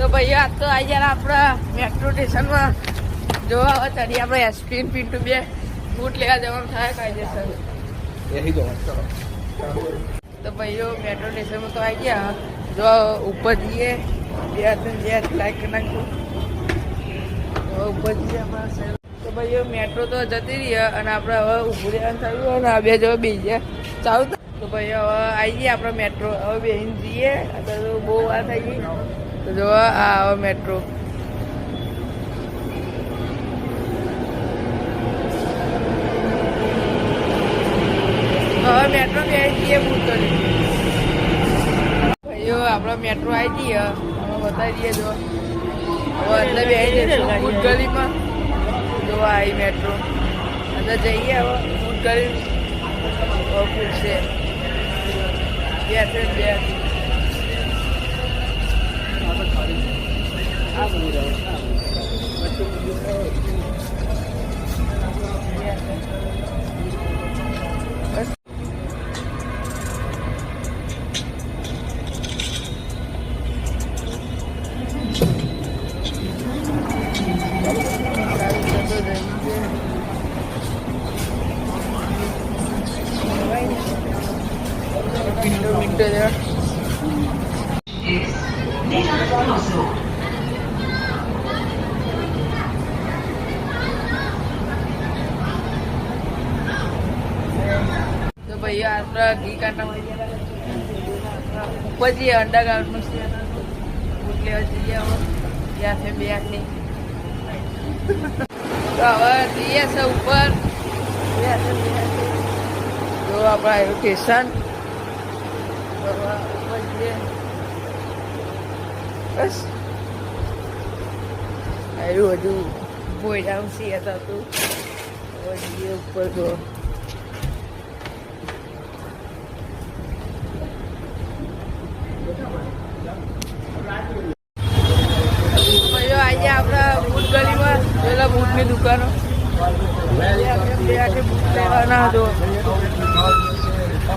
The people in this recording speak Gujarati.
તો ભાઈ આજ તો આવી ગયા આપણા મેટ્રો સ્ટેશનમાં જોવા આવે ચડી આપણે એસપીન પિન્ટુ બે બૂટ લેવા જવાનું થાય કાયદેસર. તો ભાઈઓ મેટ્રો સ્ટેશનમાં તો આવી ગયા. જો ઉપર જઈએ બે લાઈક કરી નાખ્યું. ઉપર જઈએ આપણા. તો ભાઈઓ મેટ્રો તો જતી રહી અને આપણે હવે ઊભું રહેવાનું થયું અને આ બે જો બીજા ચાલુ. તો ભાઈ હવે આવી જઈએ આપણે મેટ્રો હવે બેહીને જઈએ. અત્યારે તો બહુ વાર થઈ ગઈ. તો જો આ હવે મેટ્રો હવે મેટ્રો બેસી જઈએ બૂટ કરી. ભાઈઓ આપણે મેટ્રો આવી જઈએ અમે બતાવી દઈએ. જો હવે અંદર બેસી જઈશું બૂટ ગલીમાં. જો આવી મેટ્રો અંદર જઈએ હવે બૂટ ગલી પૂછશે બે મિનિટ તો ભાઈ આપણા ઘી કાંટા ઉપર જઈએ અંડા ગાર્ડનું બૂટ લેવા જઈએ હવે ત્યાં છે બે આટલી. તો હવે જઈએ છે ઉપર જો આપણા એવું સ્ટેશન ઉપર જઈએ. બસ આવ્યું હજુ બોયડાઉન સી હતા તું જઈએ ઉપર. જો આજે આપણા બૂટ ગલીમાં પેલા બૂટની દુકાનો બૂટ લેવાના હતો.